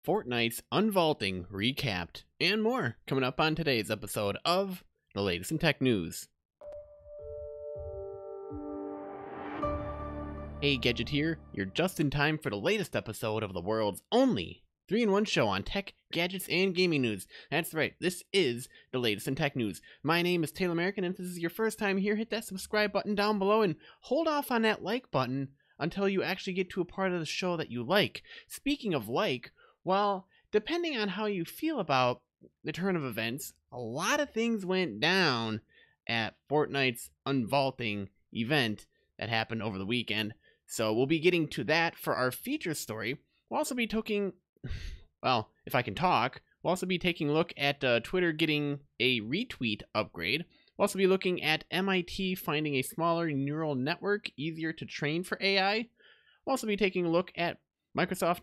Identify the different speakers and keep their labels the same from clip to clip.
Speaker 1: Fortnite's Unvaulting recapped, and more coming up on today's episode of the latest in tech news. Hey Gadget here, you're just in time for the latest episode of the world's only 3-in-1 show on tech, gadgets, and gaming news. That's right, this is the latest in tech news. My name is Taylor American, and if this is your first time here, hit that subscribe button down below and hold off on that like button until you actually get to a part of the show that you like. Speaking of like, well, depending on how you feel about the turn of events, a lot of things went down at Fortnite's Unvaulting event that happened over the weekend. So we'll be getting to that for our feature story. We'll also be taking, well, if I can talk, we'll also be taking a look at Twitter getting a retweet upgrade. We'll also be looking at MIT finding a smaller neural network easier to train for AI. We'll also be taking a look at Microsoft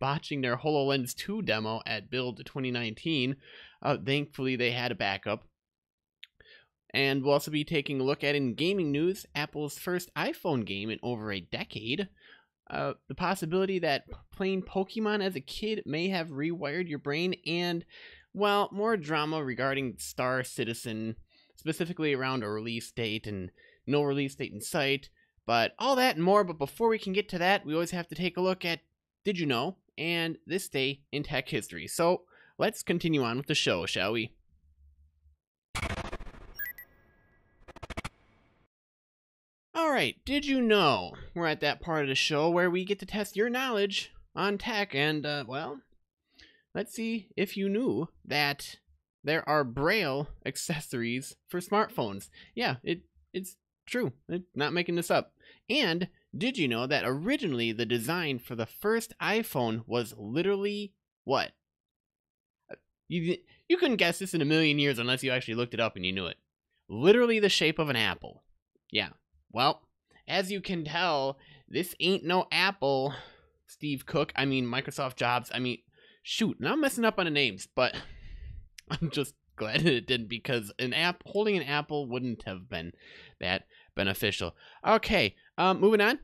Speaker 1: botching their HoloLens 2 demo at Build 2019. Thankfully, they had a backup. And we'll also be taking a look at, in gaming news, Apple's first iPhone game in over a decade. The possibility that playing Pokemon as a kid may have rewired your brain. And, well, more drama regarding Star Citizen, specifically around a release date and no release date in sight. But all that and more. But before we can get to that, we always have to take a look at Did You Know? And this day in tech history. So let's continue on with the show, shall we? Alright, did you know? We're at that part of the show where we get to test your knowledge on tech. And, well, let's see if you knew that there are Braille accessories for smartphones. Yeah, it's true. I'm not making this up. And did you know that originally the design for the first iPhone was literally what? You couldn't guess this in a million years unless you actually looked it up and you knew it. Literally the shape of an apple. Yeah. Well, as you can tell, this ain't no Apple, Steve Cook. I mean, Microsoft Jobs. I mean, shoot, now I'm messing up on the names, but I'm just glad that it didn't, because holding an apple wouldn't have been that beneficial. Okay, moving on.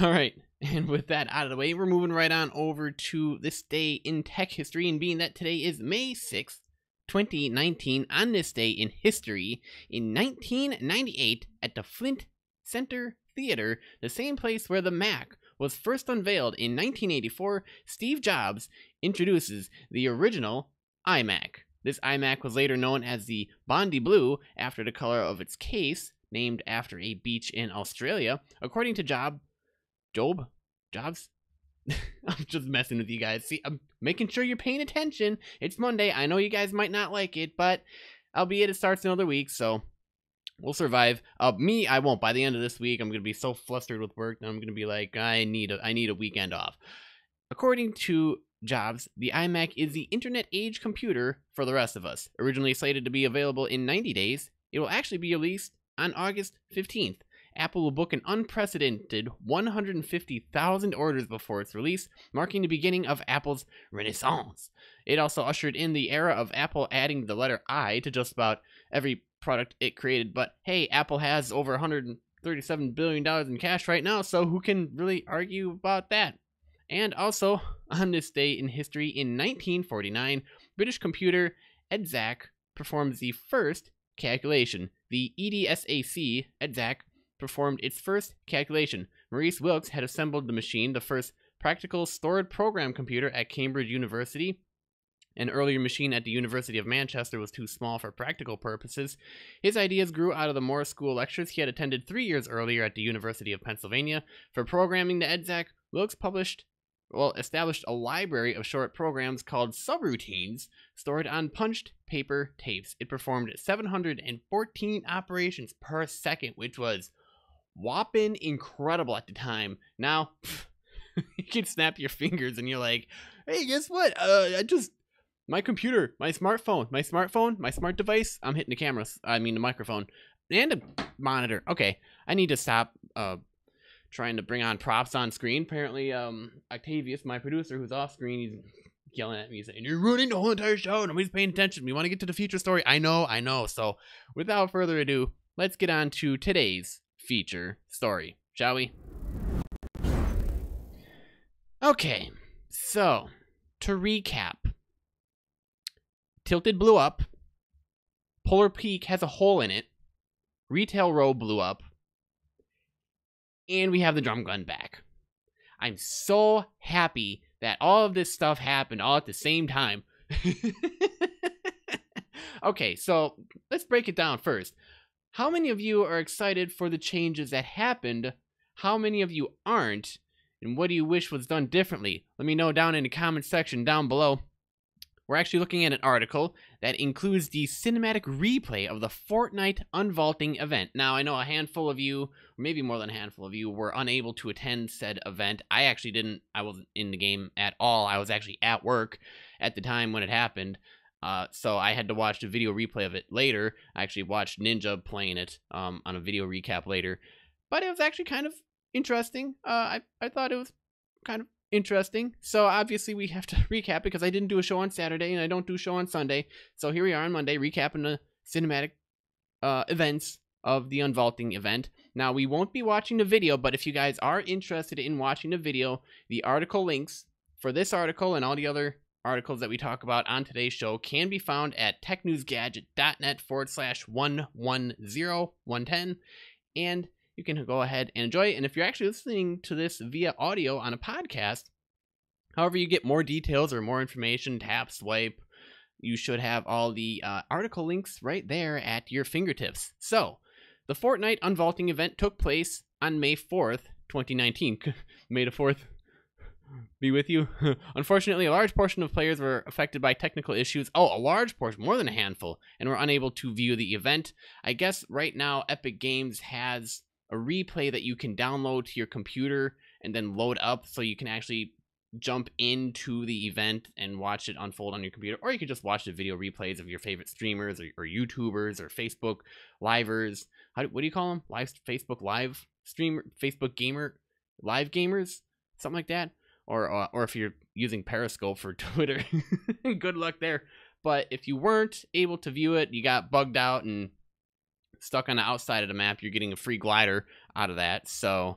Speaker 1: All right, and with that out of the way, we're moving right on over to this day in tech history, and being that today is May 6th, 2019, on this day in history, in 1998, at the Flint Center Theater, the same place where the Mac was first unveiled in 1984, Steve Jobs introduces the original iMac. This iMac was later known as the Bondi Blue after the color of its case, named after a beach in Australia. According to Jobs? I'm just messing with you guys. See, I'm making sure you're paying attention. It's Monday. I know you guys might not like it, but albeit it starts another week, so we'll survive. Me, I won't. By the end of this week, I'm going to be so flustered with work that I'm going to be like, I need a weekend off. According to Jobs, the iMac is the internet age computer for the rest of us. Originally slated to be available in 90 days, it will actually be released on August 15th. Apple will book an unprecedented 150,000 orders before its release, marking the beginning of Apple's renaissance. It also ushered in the era of Apple adding the letter I to just about every product it created. But hey, Apple has over $137 billion in cash right now, so who can really argue about that? And also, on this day in history, in 1949, British computer EDSAC performs the first calculation. The EDSAC, EDSAC, performed its first calculation. Maurice Wilkes had assembled the machine, the first practical stored program computer at Cambridge University. An earlier machine at the University of Manchester was too small for practical purposes. His ideas grew out of the Moore School lectures he had attended 3 years earlier at the University of Pennsylvania. For programming the EDSAC, Wilkes established a library of short programs called subroutines stored on punched paper tapes. It performed 714 operations per second, which was whopping incredible at the time. Now, you can snap your fingers and you're like, hey, guess what? My computer, my smart device, I'm hitting the microphone, and a monitor. Okay, I need to stop trying to bring on props on screen. Apparently, Octavius, my producer, who's off screen, he's yelling at me saying, you're ruining the whole entire show, nobody's paying attention, we want to get to the feature story. I know. So, without further ado, let's get on to today's feature story, shall we? Okay, so to recap, Tilted blew up, Polar Peak has a hole in it, Retail Row blew up, and we have the drum gun back. I'm so happy that all of this stuff happened all at the same time. Okay, so let's break it down first. How many of you are excited for the changes that happened? How many of you aren't? And what do you wish was done differently? Let me know down in the comment section down below. We're actually looking at an article that includes the cinematic replay of the Fortnite Unvaulting event. Now, I know a handful of you, or maybe more than a handful of you, were unable to attend said event. I actually didn't. I wasn't in the game at all. I was actually at work at the time when it happened. So I had to watch the video replay of it later. I actually watched Ninja playing it on a video recap later. But it was actually kind of interesting. I thought it was kind of interesting. So obviously we have to recap because I didn't do a show on Saturday and I don't do a show on Sunday. So here we are on Monday recapping the cinematic events of the Unvaulting event. Now we won't be watching the video, but if you guys are interested in watching the video, the article links for this article and all the other articles that we talk about on today's show can be found at technewsgadget.net/110110, and you can go ahead and enjoy it. And if you're actually listening to this via audio on a podcast, however you get more details or more information, tap, swipe, you should have all the article links right there at your fingertips. So, the Fortnite Unvaulting event took place on May 4th, 2019. May the 4th be with you. Unfortunately, a large portion of players were affected by technical issues. Oh, a large portion, more than a handful, and were unable to view the event. I guess right now Epic Games has a replay that you can download to your computer and then load up so you can actually jump into the event and watch it unfold on your computer, or you can just watch the video replays of your favorite streamers or YouTubers or Facebook livers. What do you call them? Facebook live streamer, Facebook gamer, live gamers, something like that. Or if you're using Periscope for Twitter, good luck there. But if you weren't able to view it, you got bugged out and stuck on the outside of the map, you're getting a free glider out of that. So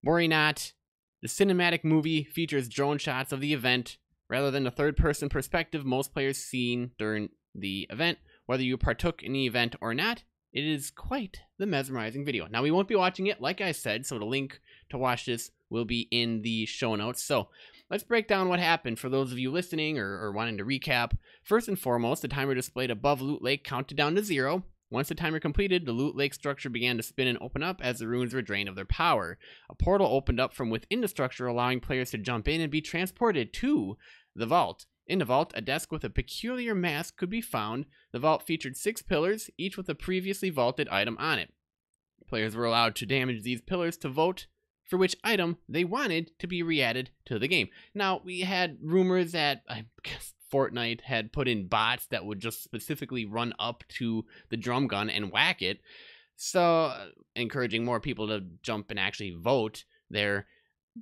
Speaker 1: worry not. The cinematic movie features drone shots of the event rather than a third-person perspective most players seen during the event. Whether you partook in the event or not, it is quite the mesmerizing video. Now, we won't be watching it, like I said, so the link to watch this will be in the show notes. So let's break down what happened for those of you listening or wanting to recap. First and foremost, the timer displayed above Loot Lake counted down to 0. Once the timer completed, the Loot Lake structure began to spin and open up as the ruins were drained of their power. A portal opened up from within the structure, allowing players to jump in and be transported to the vault. In the vault, a desk with a peculiar mask could be found. The vault featured 6 pillars, each with a previously vaulted item on it. Players were allowed to damage these pillars to vote for which item they wanted to be re-added to the game. Now, we had rumors that, I guess, Fortnite had put in bots that would just specifically run up to the drum gun and whack it. So, encouraging more people to jump and actually vote there.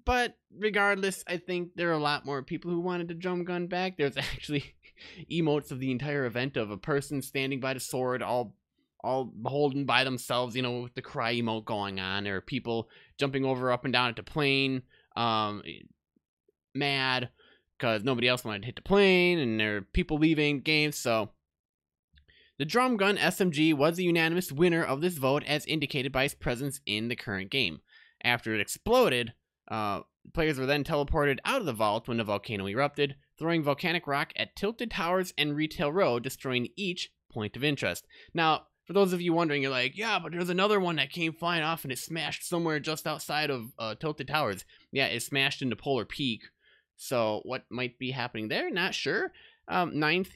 Speaker 1: But regardless, I think there are a lot more people who wanted the drum gun back. There's actually emotes of the entire event of a person standing by the sword, all holding by themselves, you know, with the cry emote going on. There are people jumping over up and down at the plane, mad because nobody else wanted to hit the plane, and there are people leaving games. So the drum gun SMG was the unanimous winner of this vote, as indicated by its presence in the current game. After it exploded, players were then teleported out of the vault when the volcano erupted, throwing volcanic rock at Tilted Towers and Retail Row, destroying each point of interest. Now, for those of you wondering, you're like, yeah, but there's another one that came flying off and it smashed somewhere just outside of Tilted Towers. Yeah, it smashed into Polar Peak. So what might be happening there? Not sure. Ninth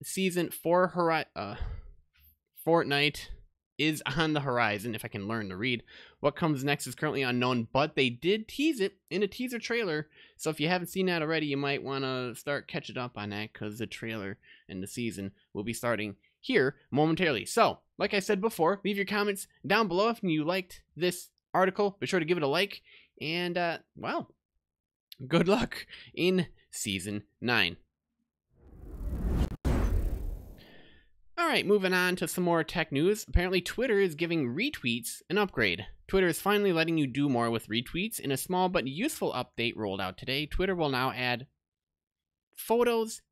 Speaker 1: season for Fortnite is on the horizon, if I can learn to read. What comes next is currently unknown, but they did tease it in a teaser trailer. So if you haven't seen that already, you might want to start catching up on that, because the trailer and the season will be starting here momentarily. So, like I said before, leave your comments down below if you liked this article. Be sure to give it a like, and, well, good luck in Season 9. Alright, moving on to some more tech news. Apparently Twitter is giving retweets an upgrade. Twitter is finally letting you do more with retweets. In a small but useful update rolled out today, Twitter will now add photos,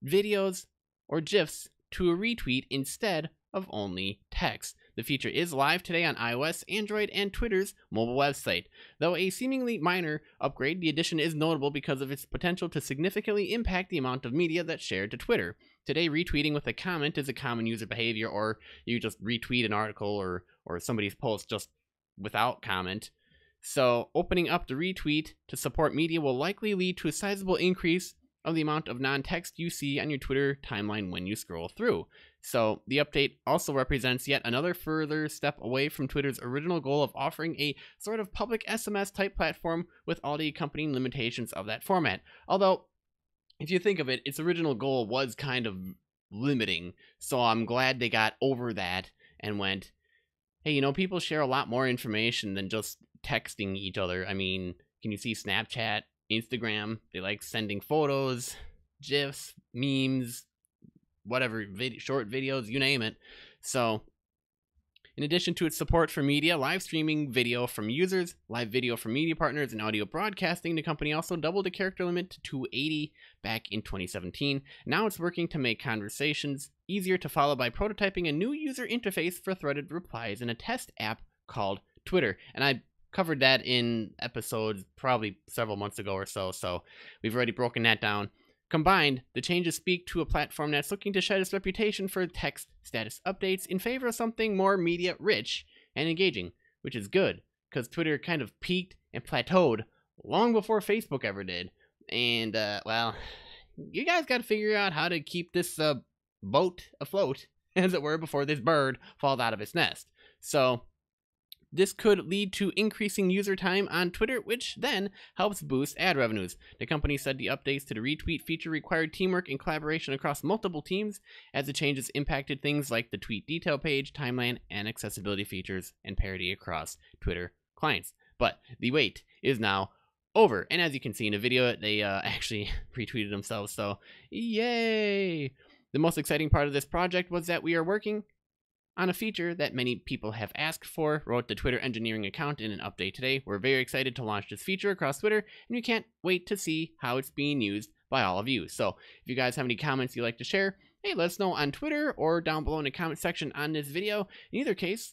Speaker 1: videos, or GIFs to a retweet instead of only text. The feature is live today on iOS, Android, and Twitter's mobile website. Though a seemingly minor upgrade, the addition is notable because of its potential to significantly impact the amount of media that's shared to Twitter. Today, retweeting with a comment is a common user behavior, or you just retweet an article or somebody's post just without comment. So, opening up the retweet to support media will likely lead to a sizable increase of the amount of non-text you see on your Twitter timeline when you scroll through. So the update also represents yet another further step away from Twitter's original goal of offering a sort of public SMS type platform with all the accompanying limitations of that format. Although, if you think of it, its original goal was kind of limiting, so I'm glad they got over that and went, hey, you know, people share a lot more information than just texting each other. I mean, can you see Snapchat, Instagram? They like sending photos, GIFs, memes, whatever, short videos, you name it. So, in addition to its support for media, live streaming video from users, live video from media partners, and audio broadcasting, the company also doubled the character limit to 280 back in 2017. Now it's working to make conversations easier to follow by prototyping a new user interface for threaded replies in a test app called Twitter. And I covered that in episodes probably several months ago or so, so we've already broken that down. Combined, the changes speak to a platform that's looking to shed its reputation for text status updates in favor of something more media-rich and engaging, which is good, because Twitter kind of peaked and plateaued long before Facebook ever did. And, well, you guys got to figure out how to keep this boat afloat, as it were, before this bird falls out of its nest. So, this could lead to increasing user time on Twitter, which then helps boost ad revenues. The company said the updates to the retweet feature required teamwork and collaboration across multiple teams, as the changes impacted things like the tweet detail page, timeline, and accessibility features, and parity across Twitter clients. But the wait is now over, and as you can see in the video, they actually retweeted themselves, so yay! The most exciting part of this project was that we are working on a feature that many people have asked for, wrote the Twitter engineering account in an update today. We're very excited to launch this feature across Twitter, and we can't wait to see how it's being used by all of you. So if you guys have any comments you'd like to share, hey, let us know on Twitter or down below in the comment section on this video. In either case,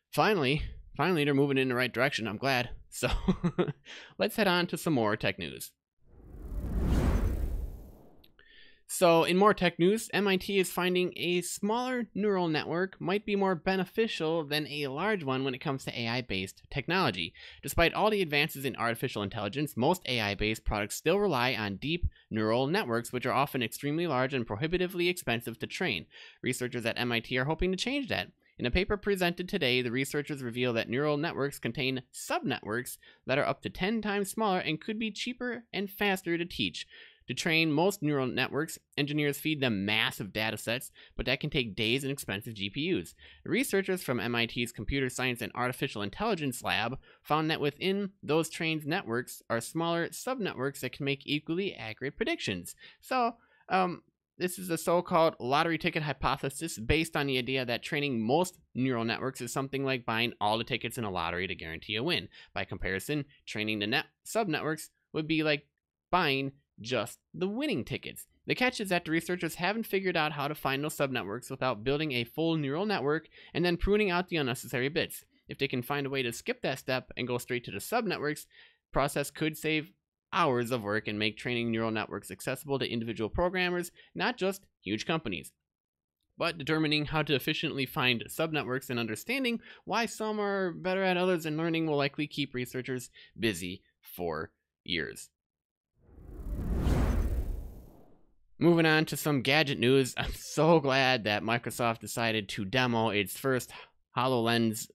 Speaker 1: finally, they're moving in the right direction. I'm glad. So let's head on to some more tech news. So, in more tech news, MIT is finding a smaller neural network might be more beneficial than a large one when it comes to AI-based technology. Despite all the advances in artificial intelligence, most AI-based products still rely on deep neural networks, which are often extremely large and prohibitively expensive to train. Researchers at MIT are hoping to change that. In a paper presented today, the researchers reveal that neural networks contain subnetworks that are up to 10 times smaller and could be cheaper and faster to teach. To train most neural networks, engineers feed them massive data sets, but that can take days and expensive GPUs. Researchers from MIT's Computer Science and Artificial Intelligence Lab found that within those trained networks are smaller subnetworks that can make equally accurate predictions. So, this is a so-called lottery ticket hypothesis based on the idea that training most neural networks is something like buying all the tickets in a lottery to guarantee a win. By comparison, training the subnetworks would be like buying just the winning tickets. The catch is that the researchers haven't figured out how to find those subnetworks without building a full neural network and then pruning out the unnecessary bits. If they can find a way to skip that step and go straight to the subnetworks, the process could save hours of work and make training neural networks accessible to individual programmers, not just huge companies. But determining how to efficiently find subnetworks and understanding why some are better at others than learning will likely keep researchers busy for years. Moving on to some gadget news, I'm so glad that Microsoft decided to demo its first HoloLens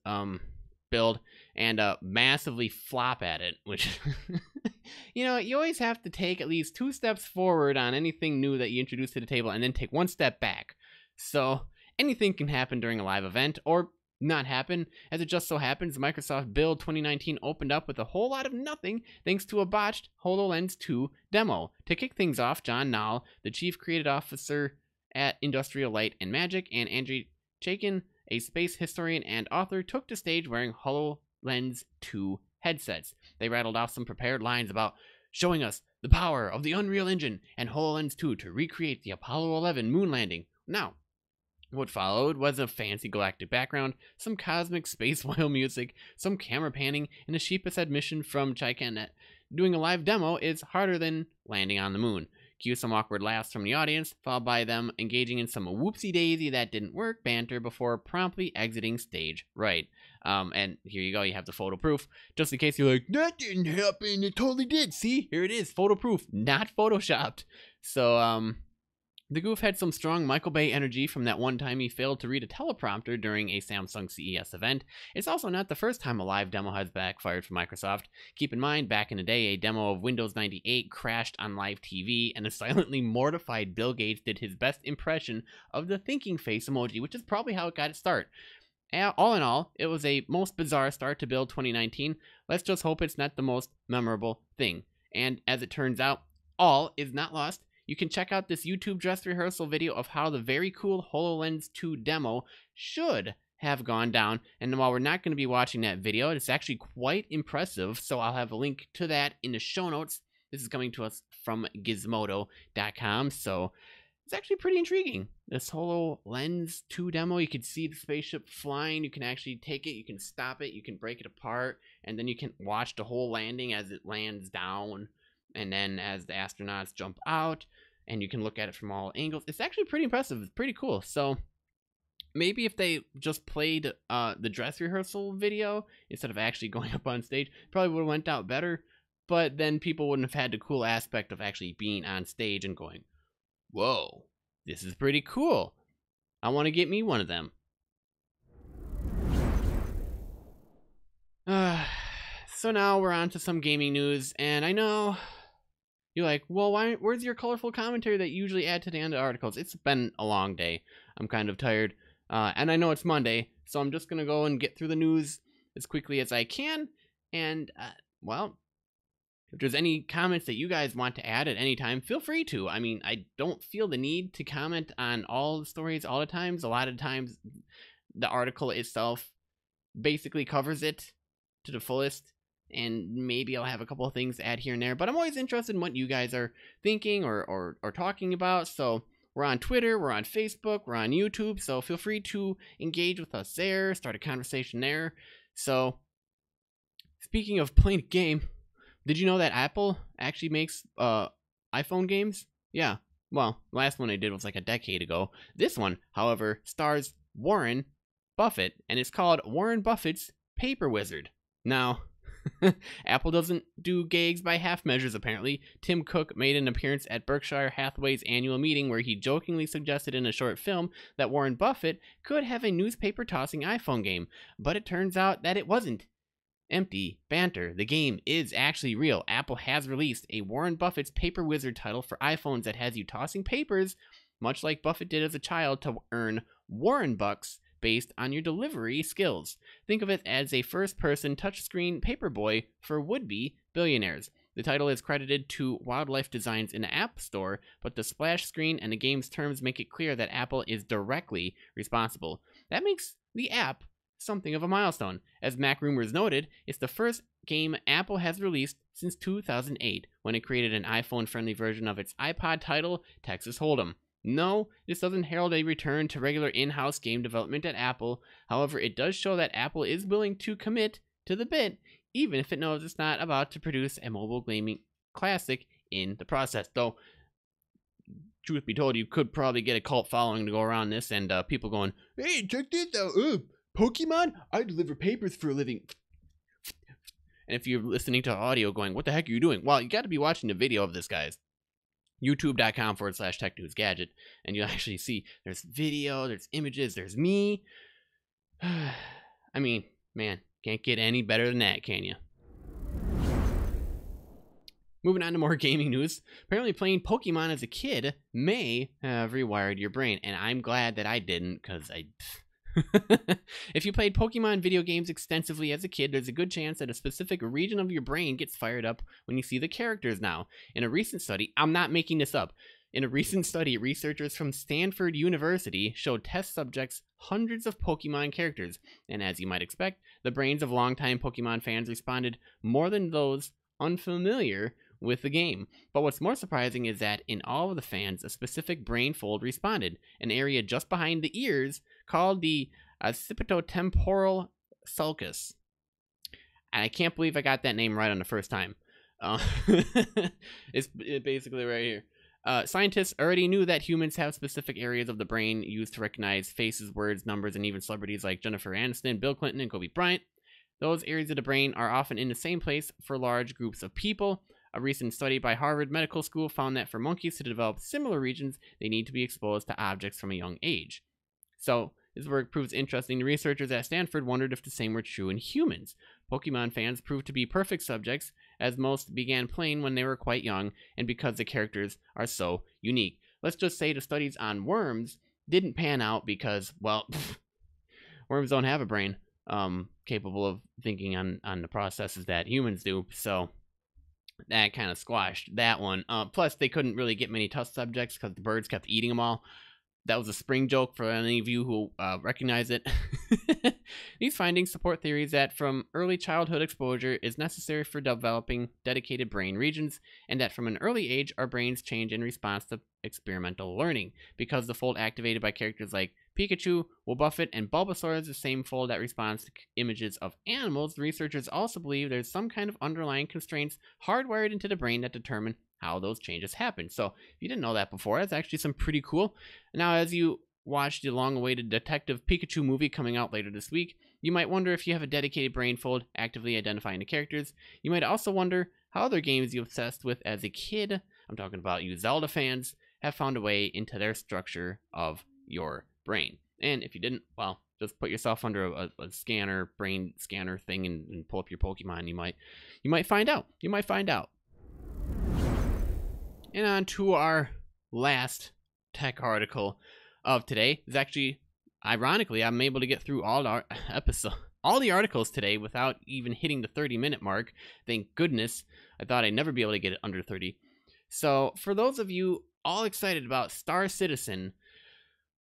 Speaker 1: build and massively flop at it, which, you know, you always have to take at least 2 steps forward on anything new that you introduce to the table and then take 1 step back. So anything can happen during a live event, or not happen, as it just so happens Microsoft Build 2019 opened up with a whole lot of nothing thanks to a botched HoloLens 2 demo. To kick things off, John Nall, the chief creative officer at Industrial Light and Magic, and Andrew Chaikin, a space historian and author, took to stage wearing HoloLens 2 headsets. They rattled off some prepared lines about showing us the power of the Unreal Engine and HoloLens 2 to recreate the Apollo 11 moon landing. Now, what followed was a fancy galactic background, some cosmic space whale music, some camera panning, and a sheepish admission from Chaikin that doing a live demo is harder than landing on the moon. Cue some awkward laughs from the audience, followed by them engaging in some whoopsie-daisy that didn't work banter before promptly exiting stage right. And here you go, you have the photo proof. Just in case you're like, that didn't happen, it totally did. See, here it is, photo proof, not photoshopped. So, the goof had some strong Michael Bay energy from that one time he failed to read a teleprompter during a Samsung CES event. It's also not the first time a live demo has backfired for Microsoft. Keep in mind, back in the day, a demo of Windows 98 crashed on live TV, and a silently mortified Bill Gates did his best impression of the thinking face emoji, which is probably how it got its start. All in all, it was a most bizarre start to Build 2019. Let's just hope it's not the most memorable thing. And as it turns out, all is not lost. You can check out this YouTube dress rehearsal video of how the very cool HoloLens 2 demo should have gone down. And while we're not going to be watching that video, it's actually quite impressive. So I'll have a link to that in the show notes. This is coming to us from Gizmodo.com. So it's actually pretty intriguing. This HoloLens 2 demo, you can see the spaceship flying. You can actually take it, you can stop it, you can break it apart, and then you can watch the whole landing as it lands down. And then as the astronauts jump out, and you can look at it from all angles. It's actually pretty impressive. It's pretty cool. So maybe if they just played the dress rehearsal video instead of actually going up on stage, probably would have went out better. But then people wouldn't have had the cool aspect of actually being on stage and going, whoa, this is pretty cool. I want to get me one of them. So now we're on to some gaming news, and I know you're like, well, where's your colorful commentary that you usually add to the end of articles? It's been a long day. I'm kind of tired. And I know it's Monday, so I'm just going to go and get through the news as quickly as I can. And, well, if there's any comments that you guys want to add at any time, feel free to. I mean, I don't feel the need to comment on all the stories all the times. A lot of times, the article itself basically covers it to the fullest. And maybe I'll have a couple of things to add here and there, but I'm always interested in what you guys are thinking or talking about. So we're on Twitter, we're on Facebook, we're on YouTube, so feel free to engage with us there, start a conversation there. So speaking of playing a game, did you know that Apple actually makes iPhone games? Yeah, well, the last one they did was like a decade ago. This one, however, stars Warren Buffett, and it's called Warren Buffett's Paper Wizard. Now, Apple doesn't do gigs by half measures, apparently. Tim Cook made an appearance at Berkshire Hathaway's annual meeting where he jokingly suggested in a short film that Warren Buffett could have a newspaper-tossing iPhone game, but it turns out that it wasn't. Empty banter. The game is actually real. Apple has released a Warren Buffett's Paper Wizard title for iPhones that has you tossing papers, much like Buffett did as a child, to earn Warren Bucks based on your delivery skills. Think of it as a first-person touchscreen paperboy for would-be billionaires. The title is credited to Wildlife Designs in the App Store, but the splash screen and the game's terms make it clear that Apple is directly responsible. That makes the app something of a milestone. As Mac Rumors noted, it's the first game Apple has released since 2008, when it created an iPhone-friendly version of its iPod title, Texas Hold'em. No, this doesn't herald a return to regular in-house game development at Apple. However, it does show that Apple is willing to commit to the bit, even if it knows it's not about to produce a mobile gaming classic in the process. Though, truth be told, you could probably get a cult following to go around this, and people going, hey, check this out, Pokemon? I deliver papers for a living. And if you're listening to audio going, what the heck are you doing? Well, you got to be watching the video of this, guys. YouTube.com/TechNewsGadget, and you'll actually see there's video, there's images, there's me. I mean, man, can't get any better than that, can you? Moving on to more gaming news. Apparently playing Pokemon as a kid may have rewired your brain, and I'm glad that I didn't, because if you played Pokemon video games extensively as a kid, there's a good chance that a specific region of your brain gets fired up when you see the characters now. In a recent study, I'm not making this up, In a recent study, researchers from Stanford University showed test subjects hundreds of Pokemon characters, and as you might expect, the brains of longtime Pokemon fans responded more than those unfamiliar with the game. But what's more surprising is that in all of the fans, a specific brain fold responded, an area just behind the ears called the occipitotemporal sulcus. And I can't believe I got that name right on the first time. It's basically right here. Scientists already knew that humans have specific areas of the brain used to recognize faces, words, numbers, and even celebrities like Jennifer Aniston, Bill Clinton, and Kobe Bryant. Those areas of the brain are often in the same place for large groups of people. A recent study by Harvard Medical School found that for monkeys to develop similar regions, they need to be exposed to objects from a young age. So, this work proves interesting. The researchers at Stanford wondered if the same were true in humans. Pokemon fans proved to be perfect subjects, as most began playing when they were quite young, and because the characters are so unique. Let's just say the studies on worms didn't pan out because, well, worms don't have a brain capable of thinking on the processes that humans do, so that kind of squashed that one. Plus, they couldn't really get many test subjects because the birds kept eating them all. That was a spring joke for any of you who recognize it. These findings support theories that from early childhood exposure is necessary for developing dedicated brain regions, and that from an early age our brains change in response to experimental learning. Because the fold activated by characters like Pikachu, Wobbuffet, and Bulbasaur is the same fold that responds to images of animals, the researchers also believe there's some kind of underlying constraints hardwired into the brain that determine how those changes happen. So if you didn't know that before, that's actually some pretty cool. Now, as you watch the long-awaited Detective Pikachu movie coming out later this week, you might wonder if you have a dedicated brain fold actively identifying the characters. You might also wonder how other games you obsessed with as a kid, I'm talking about you Zelda fans, have found a way into their structure of your brain. And if you didn't, well, just put yourself under a scanner, brain scanner thing and pull up your Pokemon. You might find out. You might find out. And on to our last tech article of today. It's actually, ironically, I'm able to get through all the articles today without even hitting the 30-minute mark. Thank goodness. I thought I'd never be able to get it under 30. So for those of you all excited about Star Citizen,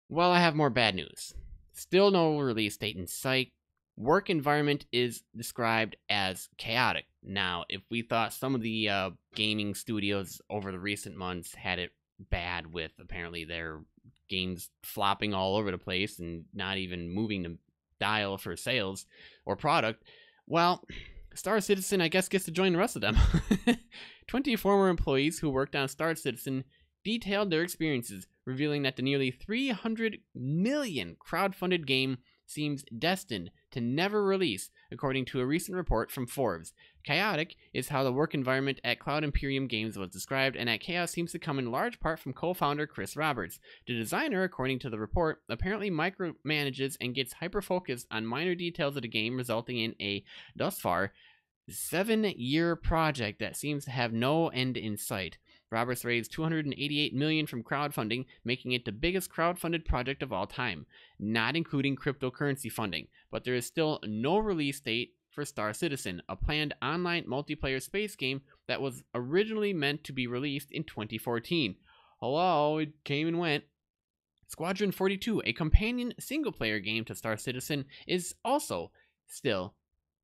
Speaker 1: well, I have more bad news. Still no release date in sight. Work environment is described as chaotic. Now, if we thought some of the gaming studios over the recent months had it bad with apparently their games flopping all over the place and not even moving the dial for sales or product, well, Star Citizen, I guess, gets to join the rest of them. 20 former employees who worked on Star Citizen detailed their experiences, revealing that the nearly $300 million crowdfunded game seems destined to never release, according to a recent report from Forbes. Chaotic is how the work environment at Cloud Imperium Games was described, and that chaos seems to come in large part from co-founder Chris Roberts. The designer, according to the report, apparently micromanages and gets hyper-focused on minor details of the game, resulting in a, thus far, 7-year project that seems to have no end in sight. Roberts raised $288 million from crowdfunding, making it the biggest crowdfunded project of all time, not including cryptocurrency funding. But there is still no release date for Star Citizen, a planned online multiplayer space game that was originally meant to be released in 2014. Hello, it came and went. Squadron 42, a companion single-player game to Star Citizen, is also still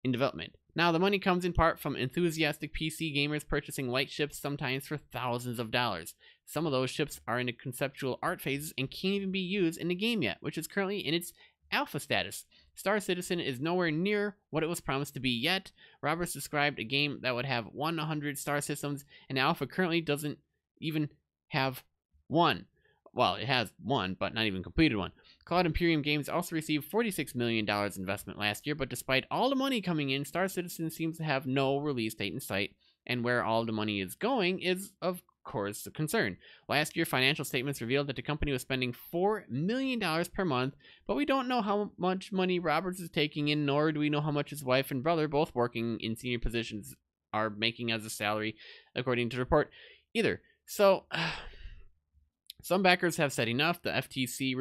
Speaker 1: in development. Now, the money comes in part from enthusiastic PC gamers purchasing light ships, sometimes for thousands of dollars. Some of those ships are in the conceptual art phases and can't even be used in the game yet, which is currently in its alpha status. Star Citizen is nowhere near what it was promised to be yet. Roberts described a game that would have 100 star systems, and alpha currently doesn't even have one. Well, it has one, but not even completed one. Cloud Imperium Games also received $46 million investment last year, but despite all the money coming in, Star Citizen seems to have no release date in sight, and where all the money is going is, of course, a concern. Last year, financial statements revealed that the company was spending $4 million per month, but we don't know how much money Roberts is taking in, nor do we know how much his wife and brother, both working in senior positions, are making as a salary, according to the report, either. So some backers have said enough. The FTC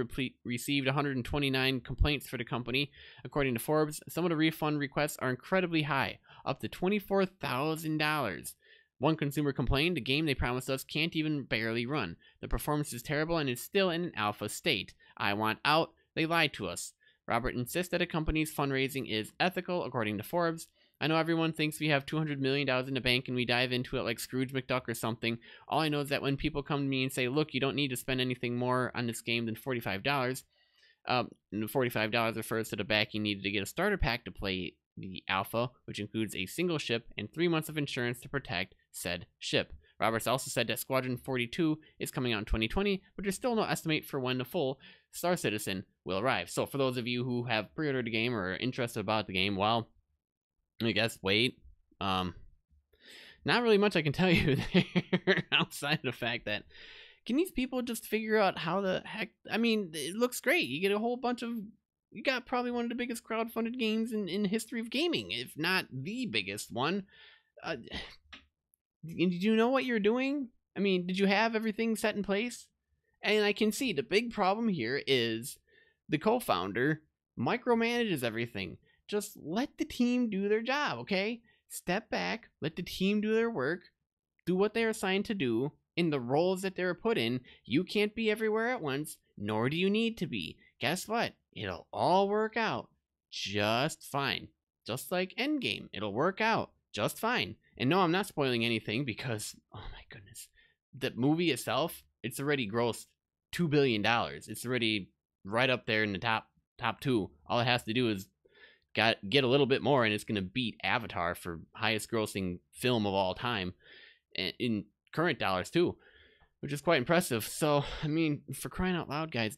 Speaker 1: received 129 complaints for the company. According to Forbes, some of the refund requests are incredibly high, up to $24,000. One consumer complained the game they promised us can't even barely run. The performance is terrible and is still in an alpha state. I want out. They lied to us. Robert insists that a company's fundraising is ethical, according to Forbes. I know everyone thinks we have $200 million in the bank and we dive into it like Scrooge McDuck or something. All I know is that when people come to me and say, look, you don't need to spend anything more on this game than $45, and the $45 refers to the backing needed to get a starter pack to play the alpha, which includes a single ship and 3 months of insurance to protect said ship. Roberts also said that Squadron 42 is coming out in 2020, but there's still no estimate for when the full Star Citizen will arrive. So for those of you who have pre-ordered the game or are interested about the game, well, I guess wait. Not really much I can tell you there outside of the fact that, can these people just figure out how the heck, I mean, it looks great. You get a whole bunch of, you got probably one of the biggest crowdfunded games in the history of gaming, if not the biggest one. Did you know what you're doing? I mean, did you have everything set in place? And I can see the big problem here is the co-founder micromanages everything. Just let the team do their job, okay? Step back, let the team do their work, do what they're assigned to do in the roles that they're put in. You can't be everywhere at once, nor do you need to be. Guess what? It'll all work out just fine. Just like Endgame, it'll work out just fine. And no, I'm not spoiling anything because, oh my goodness, the movie itself, it's already grossed $2 billion. It's already right up there in the top two. All it has to do is get a little bit more, and it's going to beat Avatar for highest grossing film of all time in current dollars too, which is quite impressive. So, I mean, for crying out loud, guys,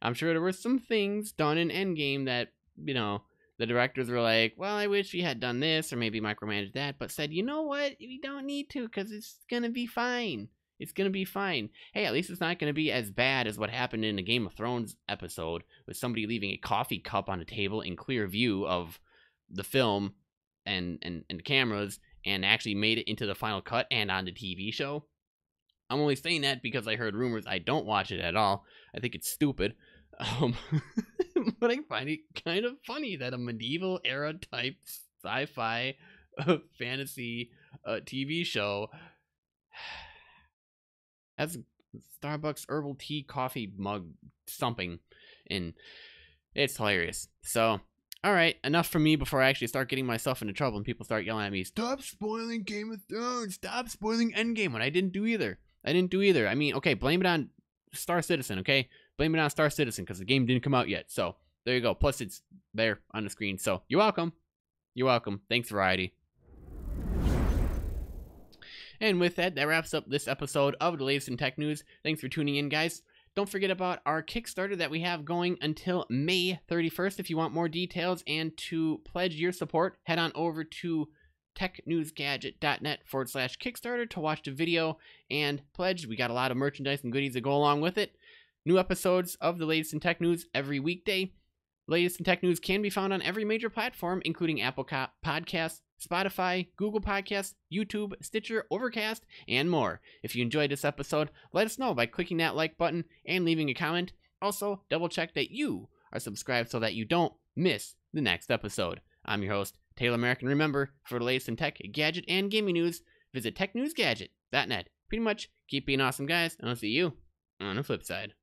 Speaker 1: I'm sure there were some things done in Endgame that, you know, the directors were like, well, I wish we had done this or maybe micromanaged that, but said, you know what, we don't need to because it's going to be fine. It's going to be fine. Hey, at least it's not going to be as bad as what happened in the Game of Thrones episode with somebody leaving a coffee cup on a table in clear view of the film and the cameras and actually made it into the final cut and on the TV show. I'm only saying that because I heard rumors. I don't watch it at all. I think it's stupid. But I find it kind of funny that a medieval era type sci-fi fantasy TV show has Starbucks herbal tea coffee mug something, and it's hilarious. So, alright, enough from me before I actually start getting myself into trouble and people start yelling at me, stop spoiling Game of Thrones, stop spoiling Endgame, when I didn't do either. I mean, okay, blame it on Star Citizen, okay? Blame it on Star Citizen because the game didn't come out yet. So, there you go. Plus, it's there on the screen. So, you're welcome. You're welcome. Thanks, Variety. And with that, that wraps up this episode of the latest in tech news. Thanks for tuning in, guys. Don't forget about our Kickstarter that we have going until May 31st. If you want more details and to pledge your support, head on over to TechNewsGadget.net/Kickstarter to watch the video and pledge. We got a lot of merchandise and goodies that go along with it. New episodes of the latest in tech news every weekday. Latest in tech news can be found on every major platform, including Apple Podcasts, Spotify, Google Podcasts, YouTube, Stitcher, Overcast, and more. If you enjoyed this episode, let us know by clicking that like button and leaving a comment. Also, double check that you are subscribed so that you don't miss the next episode. I'm your host, Taylor American. Remember, for the latest in tech, gadget, and gaming news, visit TechNewsGadget.net. Pretty much, keep being awesome, guys, and I'll see you on the flip side.